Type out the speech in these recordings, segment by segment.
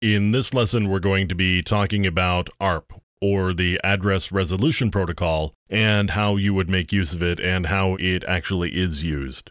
In this lesson, we're going to be talking about ARP, or the Address Resolution Protocol, and how you would make use of it and how it actually is used.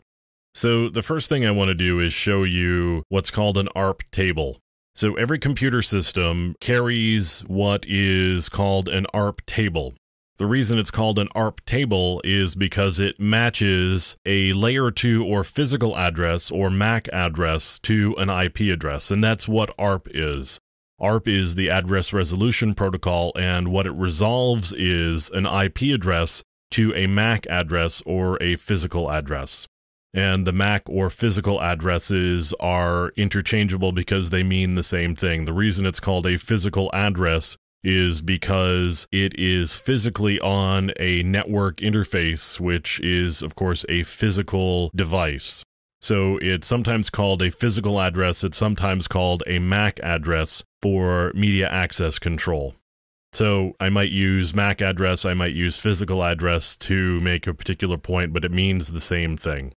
So the first thing I want to do is show you what's called an ARP table. So every computer system carries what is called an ARP table. The reason it's called an ARP table is because it matches a layer 2 or physical address or MAC address to an IP address, and that's what ARP is. ARP is the Address Resolution Protocol, and what it resolves is an IP address to a MAC address or a physical address. And the MAC or physical addresses are interchangeable because they mean the same thing. The reason it's called a physical address is because it is physically on a network interface, which is, of course, a physical device. So it's sometimes called a physical address, it's sometimes called a MAC address for media access control. So I might use MAC address, I might use physical address to make a particular point, but it means the same thing.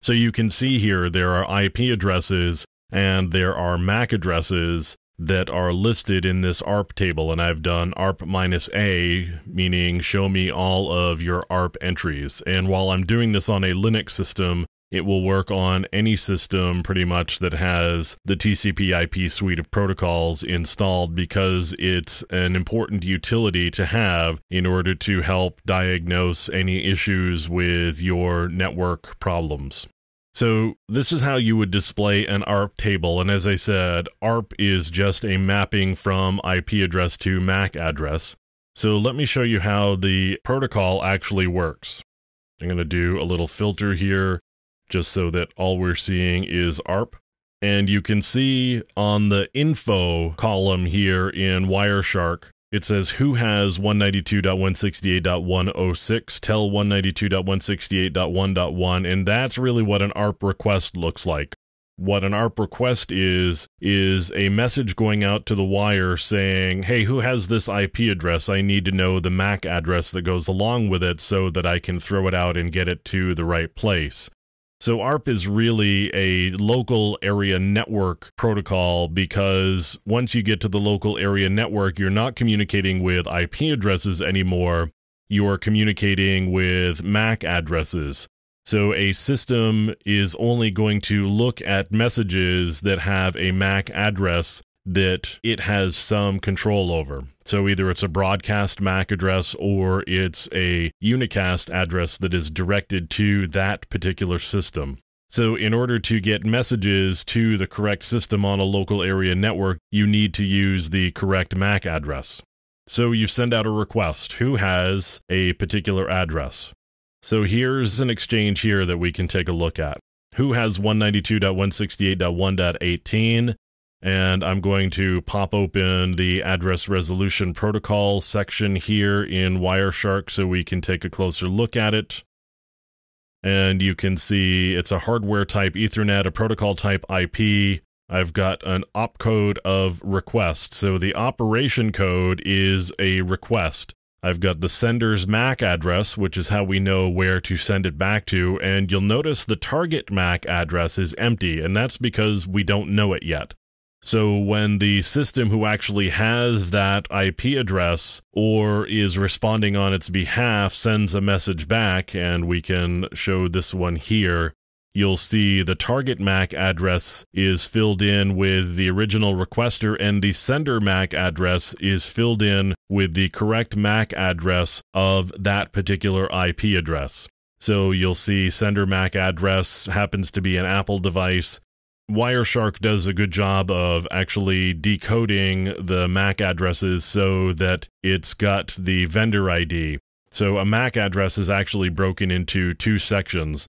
So you can see here there are IP addresses and there are MAC addresses that are listed in this ARP table, and I've done ARP-A, meaning show me all of your ARP entries. And while I'm doing this on a Linux system, it will work on any system pretty much that has the TCP/IP suite of protocols installed, because it's an important utility to have in order to help diagnose any issues with your network problems. So this is how you would display an ARP table, and as I said, ARP is just a mapping from IP address to MAC address. So let me show you how the protocol actually works. I'm going to do a little filter here, just so that all we're seeing is ARP. And you can see on the info column here in Wireshark, it says who has 192.168.106, tell 192.168.1.1, and that's really what an ARP request looks like. What an ARP request is a message going out to the wire saying, hey, who has this IP address? I need to know the MAC address that goes along with it so that I can throw it out and get it to the right place. So ARP is really a local area network protocol, because once you get to the local area network, you're not communicating with IP addresses anymore, you're communicating with MAC addresses. So a system is only going to look at messages that have a MAC address that it has some control over. So either it's a broadcast MAC address or it's a unicast address that is directed to that particular system. So in order to get messages to the correct system on a local area network, you need to use the correct MAC address. So you send out a request. Who has a particular address? So here's an exchange here that we can take a look at. Who has 192.168.1.18? And I'm going to pop open the Address Resolution Protocol section here in Wireshark so we can take a closer look at it. And you can see it's a hardware type Ethernet, a protocol type IP. I've got an opcode of request. So the operation code is a request. I've got the sender's MAC address, which is how we know where to send it back to. And you'll notice the target MAC address is empty, and that's because we don't know it yet. So when the system who actually has that IP address or is responding on its behalf sends a message back, and we can show this one here, you'll see the target MAC address is filled in with the original requester, and the sender MAC address is filled in with the correct MAC address of that particular IP address. So you'll see sender MAC address happens to be an Apple device. Wireshark does a good job of actually decoding the MAC addresses so that it's got the vendor ID. So a MAC address is actually broken into two sections.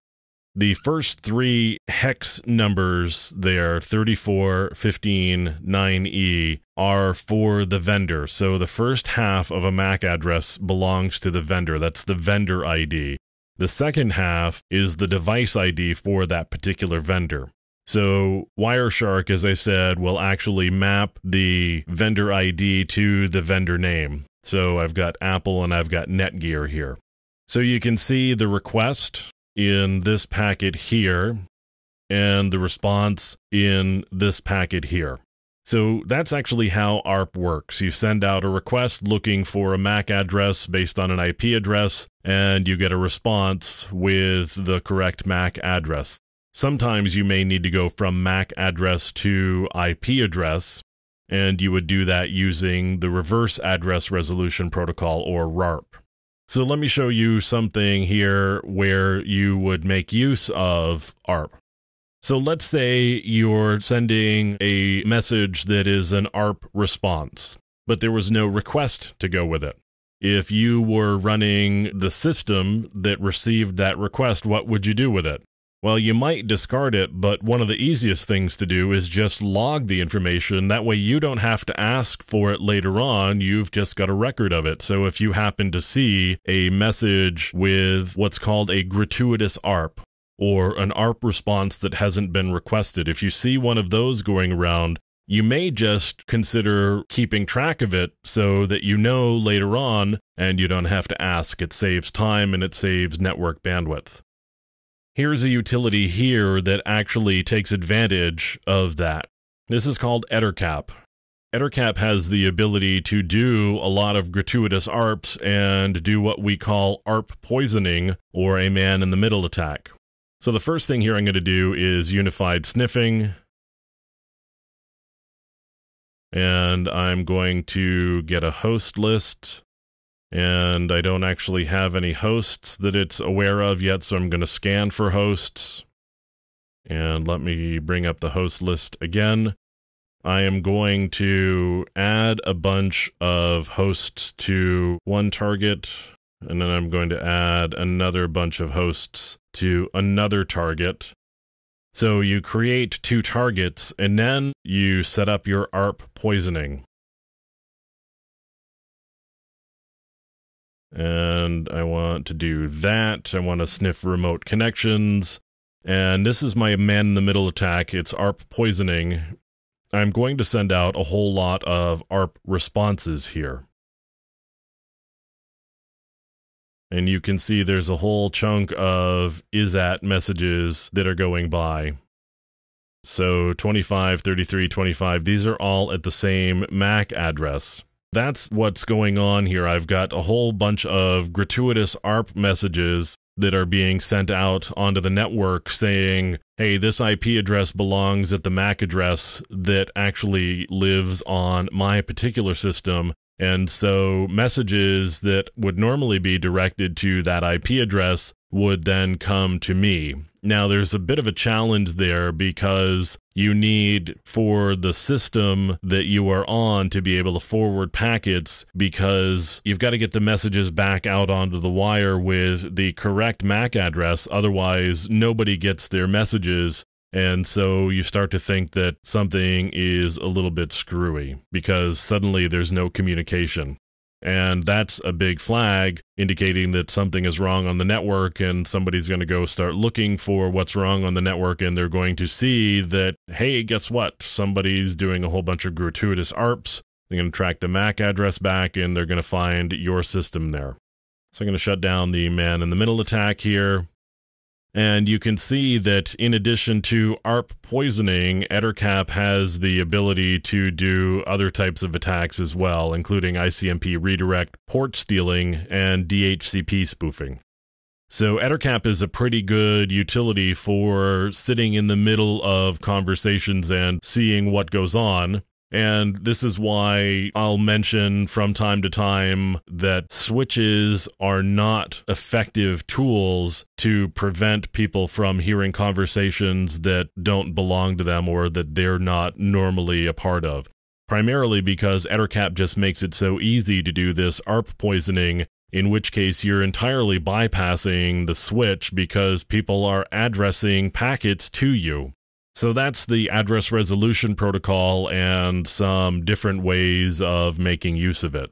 The first three hex numbers there, 34, 15, 9E, are for the vendor. So the first half of a MAC address belongs to the vendor. That's the vendor ID. The second half is the device ID for that particular vendor. So Wireshark, as I said, will actually map the vendor ID to the vendor name. So I've got Apple and I've got Netgear here. So you can see the request in this packet here and the response in this packet here. So that's actually how ARP works. You send out a request looking for a MAC address based on an IP address, and you get a response with the correct MAC address. Sometimes you may need to go from MAC address to IP address, and you would do that using the Reverse Address Resolution Protocol, or RARP. So let me show you something here where you would make use of ARP. So let's say you're sending a message that is an ARP response, but there was no request to go with it. If you were running the system that received that request, what would you do with it? Well, you might discard it, but one of the easiest things to do is just log the information. That way you don't have to ask for it later on. You've just got a record of it. So if you happen to see a message with what's called a gratuitous ARP, or an ARP response that hasn't been requested, if you see one of those going around, you may just consider keeping track of it so that you know later on and you don't have to ask. It saves time and it saves network bandwidth. Here's a utility here that actually takes advantage of that. This is called EtherCap. EtherCap has the ability to do a lot of gratuitous ARPs and do what we call ARP poisoning, or a man-in-the-middle attack. So the first thing here I'm going to do is unified sniffing. And I'm going to get a host list. And I don't actually have any hosts that it's aware of yet, so I'm going to scan for hosts. And let me bring up the host list again. I am going to add a bunch of hosts to one target, and then I'm going to add another bunch of hosts to another target. So you create two targets, and then you set up your ARP poisoning. And I want to do that. I want to sniff remote connections. And this is my man-in-the-middle attack. It's ARP poisoning. I'm going to send out a whole lot of ARP responses here. And you can see there's a whole chunk of is-at messages that are going by. So 25, 33, 25, these are all at the same MAC address. That's what's going on here. I've got a whole bunch of gratuitous ARP messages that are being sent out onto the network saying, hey, this IP address belongs at the MAC address that actually lives on my particular system. And so messages that would normally be directed to that IP address would then come to me. Now, there's a bit of a challenge there because you need for the system that you are on to be able to forward packets, because you've got to get the messages back out onto the wire with the correct MAC address. Otherwise, nobody gets their messages. And so you start to think that something is a little bit screwy because suddenly there's no communication. And that's a big flag indicating that something is wrong on the network, and somebody's going to go start looking for what's wrong on the network, and they're going to see that, hey, guess what? Somebody's doing a whole bunch of gratuitous ARPs. They're going to track the MAC address back, and they're going to find your system there. So I'm going to shut down the man-in-the-middle attack here. And you can see that in addition to ARP poisoning, EtherCap has the ability to do other types of attacks as well, including ICMP redirect, port stealing, and DHCP spoofing. So EtherCap is a pretty good utility for sitting in the middle of conversations and seeing what goes on. And this is why I'll mention from time to time that switches are not effective tools to prevent people from hearing conversations that don't belong to them or that they're not normally a part of. Primarily because EtherCap just makes it so easy to do this ARP poisoning, in which case you're entirely bypassing the switch because people are addressing packets to you. So that's the address resolution protocol and some different ways of making use of it.